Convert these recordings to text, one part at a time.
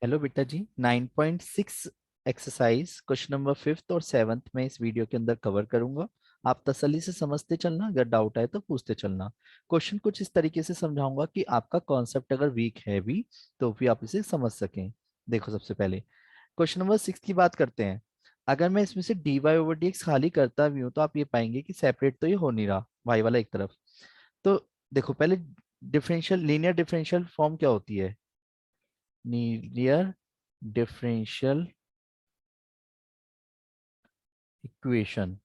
Hello बेटा जी। 9.6 exercise question number 5th और 7th में इस वीडियो के अंदर कवर करूंगा। आप तसल्ली से समझते चलना, अगर डाउट आए तो पूछते चलना। क्वेश्चन कुछ इस तरीके से समझाऊंगा कि आपका कॉन्सेप्ट अगर वीक है भी तो भी आप इसे समझ सकें। देखो, सबसे पहले क्वेश्चन नंबर 6 की बात करते हैं। अगर मैं इसमें से dy ओवर dx खाली करता भी हूँ तो आप ये पाएंगे कि सेपरेट तो ये हो नहीं रहा, y वाला एक तरफ। तो देखो, पहले डिफरेंशियल लीनियर डिफरेंशियल फॉर्म क्या होती है? लीनियर डिफरेंशियल इक्वेशन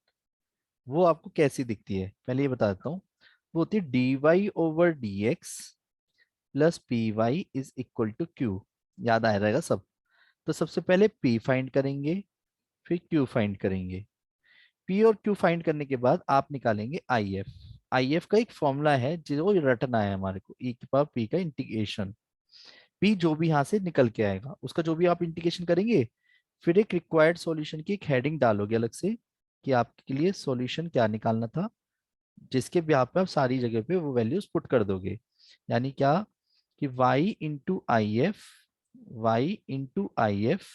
वो आपको कैसी दिखती है पहले ये बता देता हूँ। वो होती है d y over d x plus p y is equal to q. याद आ रहेगा सब। तो सबसे पहले पी फाइंड करेंगे, फिर क्यू फाइंड करेंगे। पी और क्यू फाइंड करने के बाद आप निकालेंगे आई एफ। आई एफ का एक फॉर्मूला है जो रटना है हमारे को, ई की पावर पी का इंटीग्रेशन। पी जो भी यहाँ से निकल के आएगा उसका जो भी आप इंटीग्रेशन करेंगे, फिर एक रिक्वायर्ड सॉल्यूशन की एक हेडिंग डालोगे अलग से कि आपके लिए सॉल्यूशन क्या निकालना था, जिसके ब्याह पे आप सारी जगह पे वो वैल्यूज पुट कर दोगे। यानी क्या कि y into I F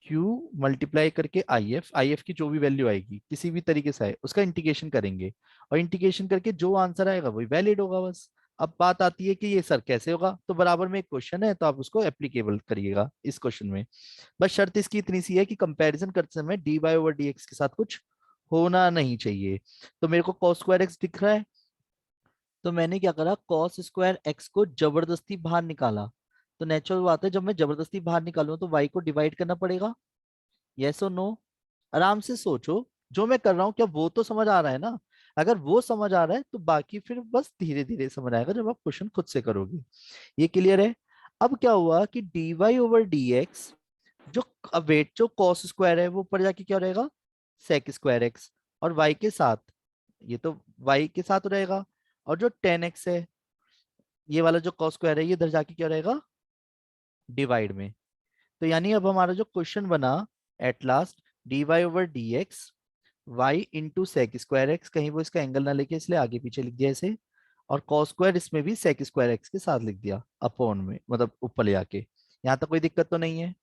Q multiply करके आई एफ की जो भी वैल्यू आएगी किसी भी तरीके से आए उसका इंटीग्रेशन करेंगे। और इंटीग्रेशन करके जो आंसर आएगा वही वैलिड होगा बस। अब बात आती है कि ये सर कैसे होगा, तो बराबर में एक क्वेश्चन है तो आप उसको एप्लीकेबल करिएगा इस क्वेश्चन में। बस शर्त इसकी इतनी सी है कि कंपैरिजन करते समय d y over d x के साथ कुछ होना नहीं चाहिए। तो मेरे को कॉस स्क्वायर एक्स दिख रहा है, तो मैंने क्या करा, कॉस स्क्वायर एक्स को जबरदस्ती बाहर निकाला। तो नेचुरल बात है, जब मैं जबरदस्ती बाहर निकालूं तो वाई को डिवाइड करना पड़ेगा। यस और नो? आराम से सोचो, जो मैं कर रहा हूं क्या वो तो समझ आ रहा है ना? अगर वो समझ आ रहा है तो बाकी फिर बस धीरे धीरे समझ आएगा जब आप क्वेश्चन खुद से करोगे। ये क्लियर है? अब क्या हुआ कि d y over d x, जो वेट जो कॉस स्क्वायर है वो ऊपर जाके क्या रहेगा, सेक स्क्वायर एक्स। और वाई के साथ, ये तो वाई के साथ रहेगा। और जो टेन एक्स है, ये वाला जो कॉस स्क्वायर है ये इधर जाके क्या रहेगा, डिवाइड में। तो यानी अब हमारा जो क्वेश्चन बना at last, d y over d x y into sec square x, कहीं वो इसका एंगल ना लेके इसलिए आगे पीछे लिख दिया इसे। और कॉस स्क्वायर इसमें भी सेक स्क्वायर एक्स के साथ लिख दिया अपॉन में, मतलब ऊपर ले आके। यहाँ तक कोई दिक्कत तो नहीं है?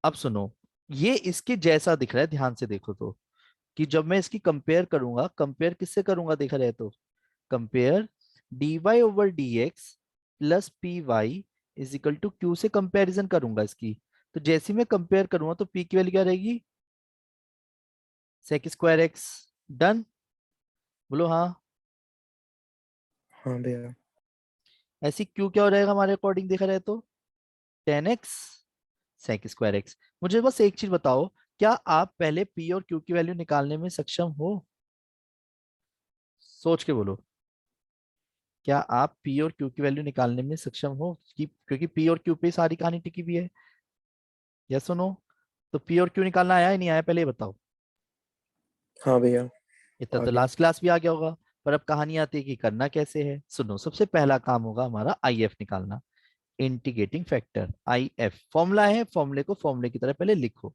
अब सुनो, ये इसके जैसा दिख रहा है, ध्यान से देखो तो, कि जब मैं इसकी कंपेयर करूंगा, कंपेयर किससे करूंगा देखा जाए तो, compare d y over d x plus p y is equal to q से कंपेरिजन करूंगा इसकी। तो जैसे ही मैं कंपेयर करूंगा तो पी की वैल्यू क्या रहेगी, सेक स्क्वायर एक्स। डन? बोलो हाँ। हाँ भैया। ऐसी क्यू क्या हो रहेगा हमारे अकॉर्डिंग देखा जाए तो, tan x sec square x. मुझे बस एक चीज बताओ, क्या आप पहले पी और क्यू की वैल्यू निकालने में सक्षम हो? सोच के बोलो, क्या आप पी और क्यू की वैल्यू निकालने में सक्षम हो? क्योंकि पी और क्यू पे ही सारी कहानी टिकी हुई है। Yes no? तो पी और क्यू निकालना आया ही नहीं आया पहले ये बताओ। हाँ भैया। इतना आ तो गया। लास्ट क्लास भी आ गया होगा। पर अब कहानी आती है कि करना कैसे है। सुनो, सबसे पहला काम होगा हमारा आई एफ निकालना, integrating factor. I F formula है, फॉर्मूले को फॉर्मूले की तरह पहले लिखो।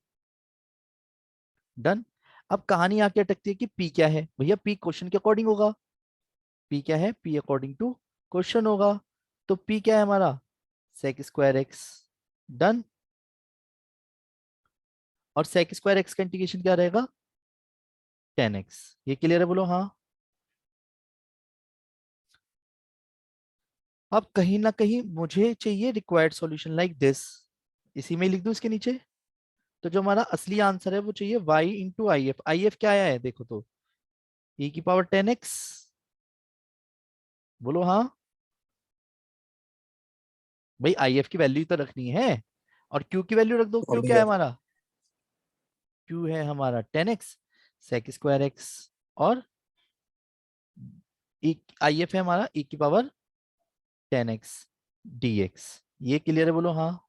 डन? अब कहानी आके अटकती है कि पी क्या है भैया, पी क्वेश्चन के अकॉर्डिंग होगा। पी क्या है, पी अकॉर्डिंग टू क्वेश्चन होगा। तो पी क्या है हमारा, सेक स्क्वायर एक्स। डन? और सेक स्क्वायर एक्स का इंटीग्रेशन क्या रहेगा, टेन एक्स। ये क्लियर है? बोलो हाँ। अब कहीं ना कहीं मुझे चाहिए रिक्वायर्ड सॉल्यूशन लाइक दिस, इसी में लिख दूं इसके नीचे। तो जो हमारा असली आंसर है वो चाहिए y into I F. I F क्या आया है देखो तो, e की पावर टेन एक्स। बोलो हाँ। भाई आई एफ की वैल्यू तो रखनी है, और q की वैल्यू रख दो। हाँ q क्या है भैया। हमारा, q है हमारा tan x sec square x. और आई एफ है हमारा e की power tan x d x. ये क्लियर है? बोलो हाँ।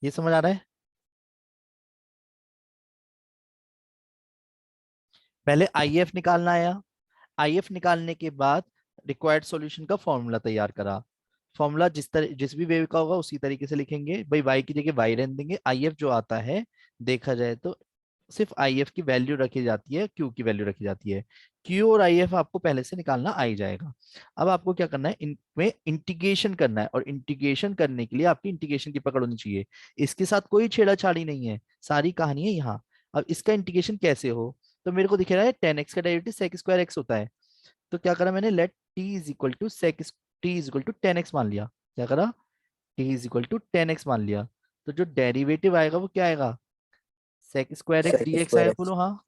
ये समझ आ रहा है? पहले आई एफ निकालना आया, आई एफ निकालने के बाद रिक्वायर्ड सॉल्यूशन का फॉर्मूला तैयार करा। फॉर्मूला जिस भी वेव का होगा उसी तरीके से लिखेंगे भाई, वाई की जगह वाई रहने देंगे। आई एफ जो आता है देखा जाए तो सिर्फ आई एफ की वैल्यू रखी जाती है, क्यू की वैल्यू रखी जाती है। क्यू और आई एफ आपको पहले से निकालना आ ही जाएगा। अब आपको क्या करना है, इनमें इंटीग्रेशन करना है, और इंटीग्रेशन करने के लिए आपकी इंटीग्रेशन की पकड़ होनी चाहिए। इसके साथ कोई छेड़ाछाड़ी नहीं है, सारी कहानी है यहाँ। अब इसका इंटीग्रेशन कैसे हो, तो मेरे को दिख रहा है 10x का डेरिवेटिव sec स्क्वायर x होता है। तो क्या करा मैंने, let t is equal to sec t is equal to 10x मान लिया। क्या करा, t is equal to 10x मान लिया। तो जो डेरिवेटिव आएगा वो क्या आएगा, sec स्क्वायर x सेक dx स्क्वायर आएगा। एक्स। बोलो हाँ,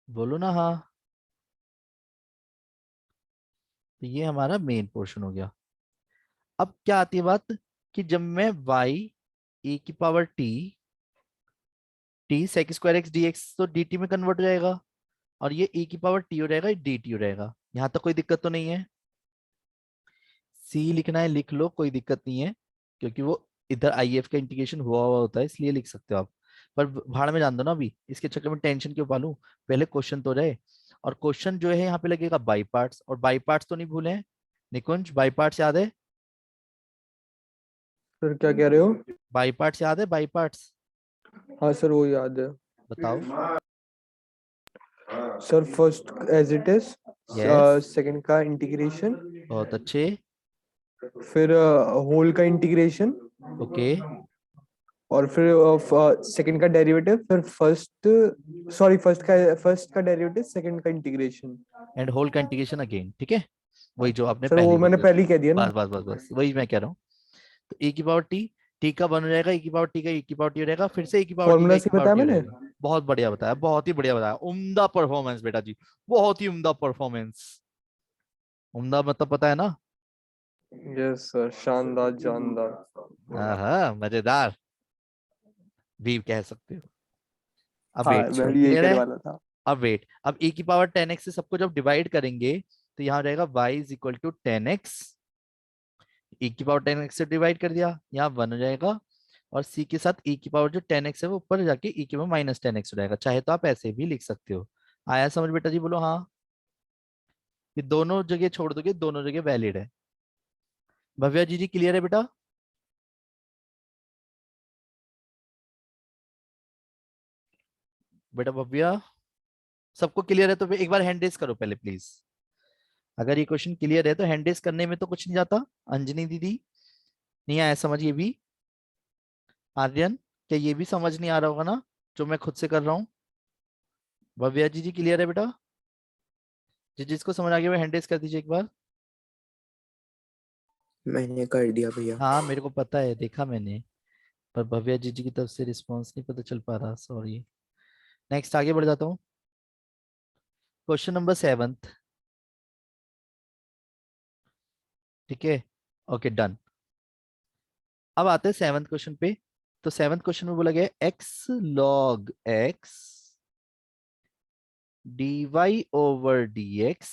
बोलो ना हाँ। तो ये हमारा मेन पोर्शन हो गया। अब क्या आती है बात, कि जब मैं y e की power t sec square x dx तो dt में कन्वर्ट हो जाएगा, और ये e की पावर t हो जाएगा, dt हो जाएगा। यहाँ तक कोई दिक्कत तो नहीं है। c लिखना है लिख लो, कोई दिक्कत नहीं है, क्योंकि वो इधर आई एफ का इंटीग्रेशन हुआ हुआ होता है, इसलिए लिख सकते हो आप। पर भाड़ में जान दो ना, अभी इसके चक्कर में टेंशन क्यों पालूं, पहले क्वेश्चन तो रहे। और क्वेश्चन जो है यहाँ पे लगेगा बाई पार्ट्स, और बाई पार्ट्स तो नहीं भूले हैं निकुंज, बाई पार्ट्स याद है, सर क्या कह रहे हो? बाई पार्ट्स याद है, बाई पार्ट्स हाँ सर वो याद है। बताओ। Sir first as it is, yes, second का इंटीग्रेशन, बहुत अच्छे। फिर होल का इंटीग्रेशन, ओके, और फिर सेकंड का डेरिवेटिव, फिर फर्स्ट, सॉरी फर्स्ट का डेरिवेटिव, सेकंड का इंटीग्रेशन। एंड होल का इंटीग्रेशन अगेन, ठीक है, वही जो आपने सर पहले वो ही मैंने बताया। पहले ही कह दिया ना। बस बस बस बस वही मैं कह रहा हूँ। तो e की पावर टी, टी का वन हो जाएगा, e की पावर टी का e की पावर टी हो जाएगा, फिर से e की पावर टी का फॉर्मूला e की से पावर बताया टी हो मैंने। जाएगा। बहुत बढ़िया बताया, बहुत ही बढ़िया बताया, उम्दा परफॉर्मेंस बेटा जी, बहुत ही उम्दा परफॉर्मेंस। उम्दा मतलब पता है ना। यस सर, शानदार जानदार। हाँ, मजेदार भी कह सकते हो। अब हाँ वेट, मैं भी यही क्लियर कहने है। वाला था। अब वेट, अब e की पावर 10x से सबको जब डिवाइड करेंगे, तो यहाँ हो जाएगा y is equal to 10x। e की पावर 10x से डिवाइड कर दिया, यहाँ 1 हो जाएगा। और c के साथ e की पावर जो 10x है वो ऊपर जाके e की पावर माइनस 10x हो जाएगा। चाहे तो आप ऐसे भी लिख सकते हो। आया समझ बेटा जी, बोलो हाँ। ये दोनों जगह छोड़ दोगे, दोनों जगह वैलिड है। भव्या जी क्लियर है बेटा। बेटा भव्या, सबको क्लियर है तो फिर एक बार हैंड रेस करो पहले प्लीज। अगर ये क्वेश्चन क्लियर है तो हैंड रेस करने में तो कुछ नहीं जाता। अंजनी दीदी, नहीं आया समझ ये भी। आर्यन, क्या ये भी समझ नहीं आ रहा होगा ना, जो मैं खुद से कर रहा हूँ। भव्या जी क्लियर है बेटा। जिसको समझ आ गया वो हैंड रेस कर दीजिए एक बार। मैंने कर दिया भैया। हाँ मेरे को पता है, देखा मैंने। पर भव्या जी की तरफ से रिस्पॉन्स नहीं पता चल पा रहा, सॉरी। नेक्स्ट आगे बढ़ जाता हूँ। Question number 7। ठीक है, ओके डन। अब आते हैं 7th क्वेश्चन पे। तो 7th क्वेश्चन में बोला गया x log x d y over d x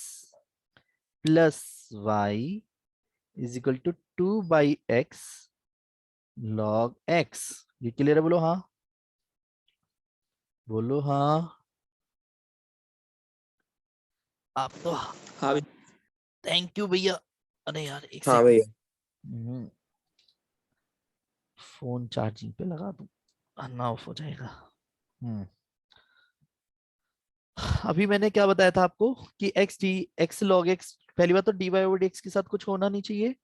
plus y is equal to 2/x log x. ये क्लियर है, बोलो हाँ, बोलो हाँ। आप तो हाँ भैया। थैंक यू भैया। अरे यार एक हाँ सेकंड, भैया। फोन चार्जिंग पे लगा दूं वरना ऑफ हो जाएगा। हम्म अभी मैंने क्या बताया था आपको, कि एक्स लॉग एक्स, पहली बात तो d y over d x के साथ कुछ होना नहीं चाहिए।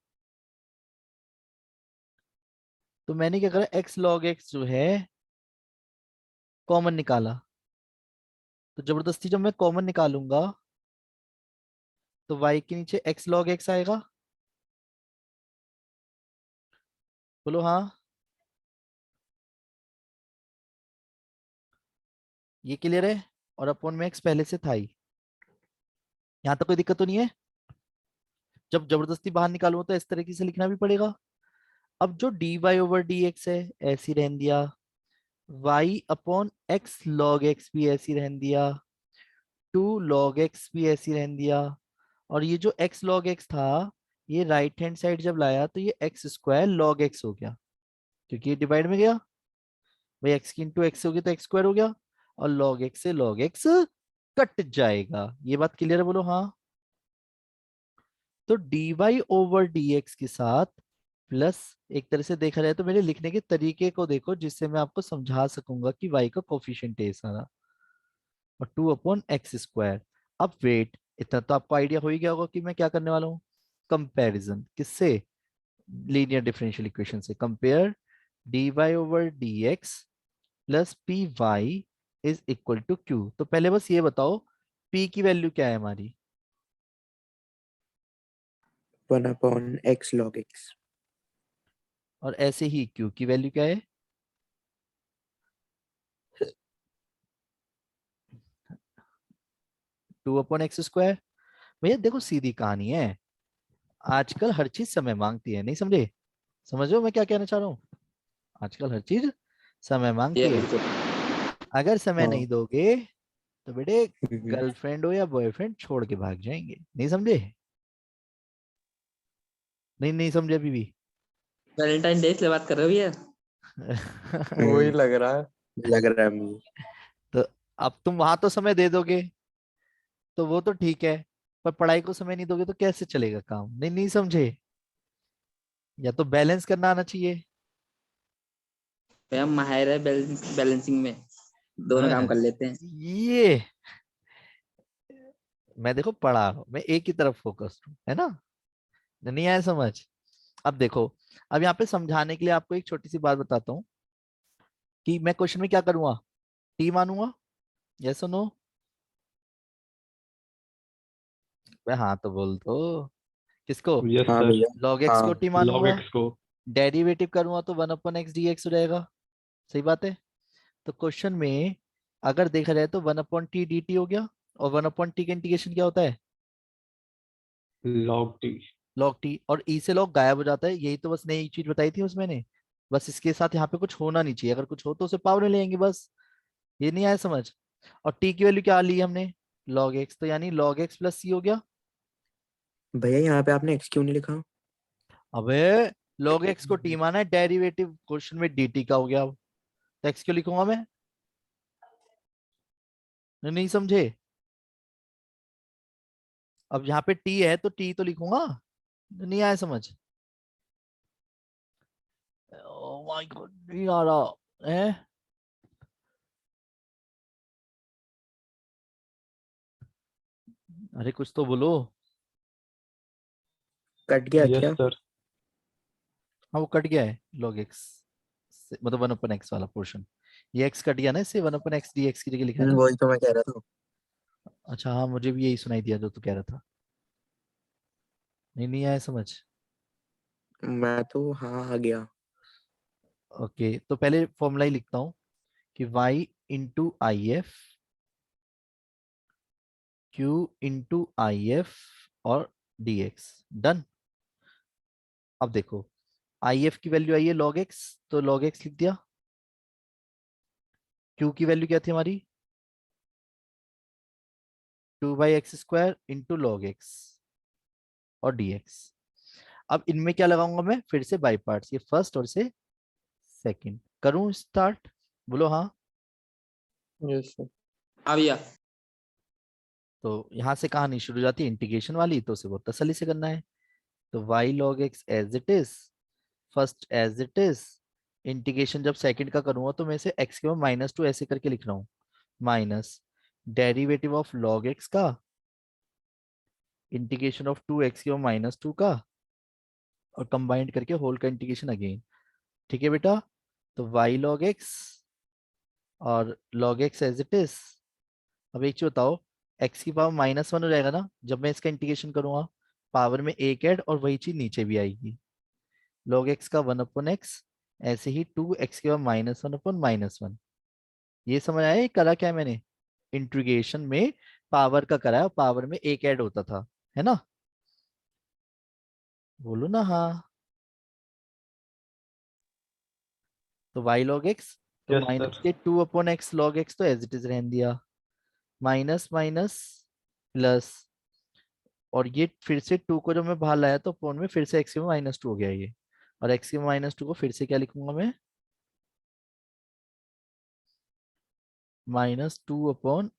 तो मैंने क्या करा, एक्स लॉग एक्स जो है कॉमन निकाला। तो जबरदस्ती जब मैं कॉमन निकालूंगा तो y के नीचे एक्स लॉग एक्स आएगा। बोलो हाँ। ये क्लियर है, और अपॉन में एक्स पहले से था ही। यहाँ तक कोई दिक्कत तो नहीं है। जब जबरदस्ती बाहर निकालूंगा तो इस तरीके से लिखना भी पड़ेगा। अब जो d y over d x है ऐसी रहन दिया, y upon x log x भी ऐसी रहन दिया, 2 log x भी ऐसी रहन दिया। और ये जो x log x था, ये राइट हैंड साइड जब लाया तो ये एक्स स्क्वायर लॉग एक्स हो गया, क्योंकि ये डिवाइड में गया। भाई एक्स की इंटू एक्स होगी तो एक्स स्क्वायर हो गया, और लॉग एक्स से लॉग एक्स कट जाएगा। ये बात क्लियर है, बोलो हाँ। तो dy ओवर dx के साथ प्लस एक तरह से देखा जाए तो मेरे लिखने के तरीके को देखो, जिससे मैं आपको समझा सकूंगा कि y का कोफिशिएंट है सारा। और 2/x²। अब वेट, इतना तो आपको आइडिया हो ही गया होगा कि मैं क्या करने वाला हूँ। कंपैरिजन किससे? लीनियर डिफरेंशियल इक्वेशन से। Compare dy/dx plus p y is equal to q. तो पहले बस ये बताओ, p की वैल्यू क्या है हमारी? 1/x log x। और ऐसे ही q की वैल्यू क्या है? 2/x²। भैया देखो सीधी कहानी है, आजकल हर चीज समय मांगती है, नहीं समझे? समझ लो मैं क्या कहना चाह रहा हूँ। आजकल हर चीज समय ये मांगती है। बिल्कुल। अगर समय हाँ। नहीं दोगे तो बेटे हम्म। गर्लफ्रेंड हो या बॉयफ्रेंड छोड़ के भाग जाएंगे, नहीं समझे? नहीं नहीं समझे अभी भी? वैलेंटाइन डे से बात कर रहे हो भैया? वही लग रहा है। लग रहा है मुझे। तो अब तुम वहां तो समय दे दोगे तो वो तो ठीक है, पर पढ़ाई को समय नहीं दोगे तो कैसे चलेगा काम? नहीं नहीं समझे? या तो बैलेंस करना आना चाहिए। भैया हम माहिर है बैलेंसिंग में, दोनों काम हाँ, कर लेते हैं। ये मैं देखो पढ़ा रहा हूं, मैं एक ही तरफ फोकस हूँ, है ना? नहीं आया समझ? अब देखो, अब यहाँ पे समझाने के लिए आपको एक छोटी सी बात बताता हूँ कि मैं क्वेश्चन में क्या करूंगा, टी मानूंगा। Yes no? मैं हाँ तो बोल दो। किसको? यस हाँ सर। भैया। लॉग एक्स को हाँ। टी लॉग मानूंगा। एक्स को। डेरिवेटिव करूंगा तो 1/x dx हो जाएगा। सही बात है। तो क्वेश्चन में अगर देखा जाए तो 1/t dt हो गया। और 1/t का इंटीग्रेशन क्या होता है? Log T. Log T. और ई से लॉग गायब हो जाता है, यही तो बस नई चीज बताई थी उसमें ने। बस इसके साथ यहाँ पे कुछ होना नहीं चाहिए, अगर कुछ हो तो उसे पावर में ले आएंगे बस। ये नहीं आया समझ? और टी की वैल्यू क्या ली हमने? लॉग एक्स, तो यानी लॉग एक्स प्लस सी हो गया। भैया यहाँ पे आपने x क्यों नहीं लिखा? अबे लॉग एक्स को टी माना है, डेरिवेटिव क्वेश्चन में dt का हो गया। अब तो एक्स क्यों लिखूंगा मैं? नहीं समझे? अब यहाँ पे टी है तो टी तो लिखूंगा। नहीं आया समझ? ओ माय गॉड, नहीं आ रहा है। अरे कुछ तो बोलो। कट गया यस क्या? सर। हाँ वो कट गया है लॉग एक्स, मतलब 1/x वाला पोर्शन। ये x कट गया ना, इससे 1/x dx की जगह लिखा है ना। वही तो मैं कह रहा था। अच्छा हाँ, मुझे भी यही सुनाई दिया जो तू कह रहा था। नहीं नहीं आया समझ? मैं तो हाँ आ गया। ओके, तो पहले फॉर्मूला ही लिखता हूँ कि y into I F, Q into I F और dx। डन। अब देखो, आई एफ की वैल्यू आई है log x, तो log x लिख दिया। क्यू की वैल्यू क्या थी हमारी? 2/x² इंटू लॉग एक्स और dx। अब इनमें क्या लगाऊंगा मैं? फिर से बाई पार्ट्स, ये फर्स्ट और से सेकंड। करूं स्टार्ट? बोलो हाँ। Yes sir. हाँ भैया। तो यहाँ से कहानी शुरू हो जाती है इंटीग्रेशन वाली, तो उसे बहुत तसल्ली से करना है। तो y log x as it is, first as it is. Integration जब सेकंड का करूंगा तो मैं इसे x के -2 ऐसे करके लिख रहा हूँ। Minus derivative of log x का, इंटीग्रेशन ऑफ 2x के -2 का, और कंबाइंड करके होल का इंटीग्रेशन अगेन। ठीक है बेटा? तो y log x और log x as it is. अब एक चीज बताओ, x की पावर -1 हो जाएगा ना जब मैं इसका इंटीग्रेशन करूंगा। पावर में एक ऐड और वही चीज नीचे भी आएगी। log x का 1/x, ऐसे ही 2x के पावर -1/-1। ये समझ आया? ये करा क्या है मैंने? इंटीग्रेशन में पावर का करा है, पावर में एक ऐड होता था, है ना? बोलो ना हाँ। तो y log x, तो यस माइनस सर। के 2/x log x तो एज इट इज रहने दिया। माइनस माइनस प्लस, और ये फिर से 2 को जब मैं बाहर लाया तो अपॉन में फिर से x के -2 हो गया ये। और x के -2 को फिर से क्या लिखूंगा मैं? -2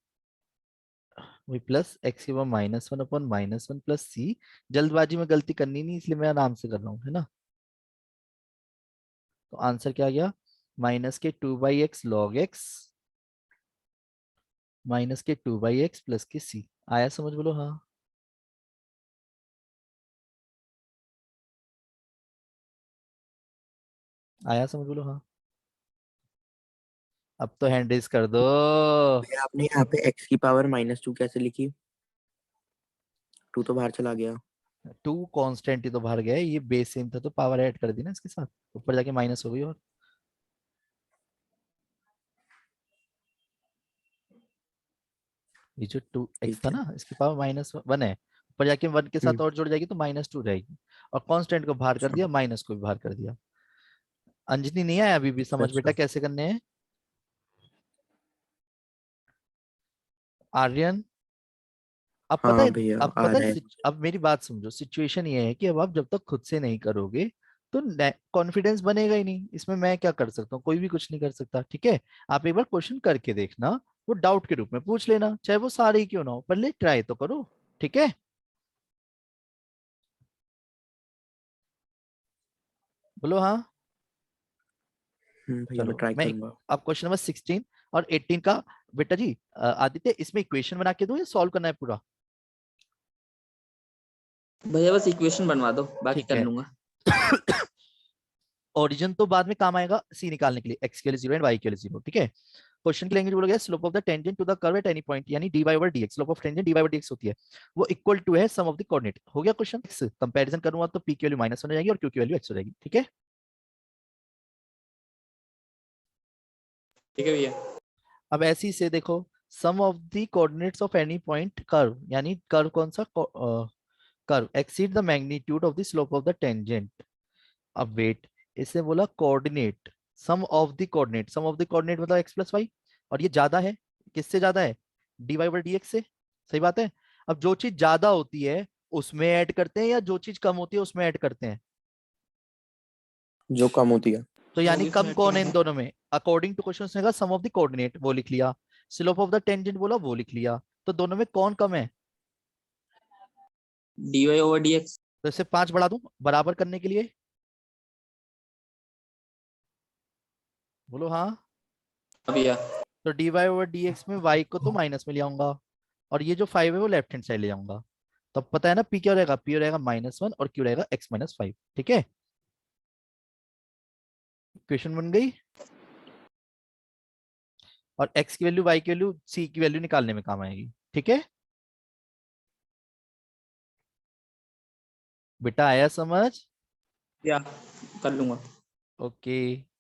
वही प्लस x के -1/-1 प्लस c। जल्दबाजी में गलती करनी नहीं, इसलिए मैं आराम से कर रहा हूँ, है ना? तो आंसर क्या आ गया, माइनस के 2/x log x माइनस के 2/x प्लस के c। आया समझ, बोलो हाँ। आया समझ, बोलो हाँ। अब तो हैंड रेज कर दो। भैया आपने यहाँ पे x की पावर -2 कैसे लिखी? 2 तो बाहर चला गया। 2 कांस्टेंट ही तो बाहर गया है, ये बेस सेम था तो पावर ऐड कर दी ना इसके साथ, ऊपर जाके माइनस हो गई। और ये जो 2x ठीक था है। ना, इसकी पावर -1 है, ऊपर जाके 1 के साथ और जुड़ जाएगी तो -2 रहेगी। और कांस्टेंट को बाहर कर अच्छा दिया, माइनस को भी बाहर कर दिया। अंजनी नहीं आया अभी भी अच्छा समझ बेटा अच्छा। कैसे करने हैं। आर्यन, अब पता हाँ है, भैया अब आ पता है रहा है। अब मेरी बात समझो, सिचुएशन ये है कि अब आप जब तक खुद से नहीं करोगे तो कॉन्फिडेंस बनेगा ही नहीं। इसमें मैं क्या कर सकता हूँ, कोई भी कुछ नहीं कर सकता, ठीक है। आप एक बार क्वेश्चन करके देखना, वो डाउट के रूप में पूछ लेना, चाहे वो सारे ही क्यों ना हो, पर ले ट्राई तो करो, ठीक है। बोलो हाँ। भैया मैं चलो ट्राई मैं करूंगा। अब क्वेश्चन नंबर 16 और 18 का, बेटा जी आदित्य, इसमें इक्वेशन बना के दो या सॉल्व करना है पूरा? भैया बस इक्वेशन बनवा दो, बाकी ठीक कर है। लूंगा। ओरिजिन तो बाद में काम आएगा सी निकालने के लिए, एक्स के लिए 0 एंड वाई के लिए 0, ठीक है। क्वेश्चन की लैंग्वेज बोलोगे, slope of the tangent to the curve at any point, यानी dy over dx, slope of tangent dy over dx होती है, वो इक्वल टू है सम ऑफ द कोऑर्डिनेट। हो गया क्वेश्चन। x कंपैरिजन करूंगा तो p की वैल्यू -1 हो जाएगी और q की वैल्यू x हो जाएगी, ठीक है। ठीक है भैया। अब ऐसे से देखो, sum of the coordinates of any point curve, यानी कर्व कौन सा, curve exceed the magnitude of the slope of the tangent. अब वेट, इसने बोला coordinate, sum of the coordinate मतलब एक्स प्लस वाई, और ये ज्यादा है, किससे ज्यादा है, dy बाई dx से, सही बात है। अब जो चीज ज्यादा होती है उसमें ऐड करते हैं, या जो चीज कम होती है उसमें ऐड करते हैं? जो कम होती है। तो यानी कम कौन है इन दोनों में, अकॉर्डिंग टू क्वेश्चन ने कहा सम ऑफ द कोऑर्डिनेट वो लिख लिया, स्लोप ऑफ द टेंजेंट बोला वो लिख लिया, तो दोनों में कौन कम है? dy over dx। तो इसे 5 बढ़ा दूं बराबर करने के लिए, बोलो हाँ। भैया तो dy ओवर dx में y को तो माइनस में ले आऊंगा, और ये जो 5 है वो लेफ्ट हैंड साइड ले जाऊंगा। तो अब पता है ना p क्या रहेगा, p रहेगा -1 और q रहेगा x-5, ठीक है। इक्वेशन बन गई, और x की वैल्यू y की वैल्यू c की वैल्यू निकालने में काम आएगी, ठीक है। बेटा आया समझ? या कर लूंगा। ओके।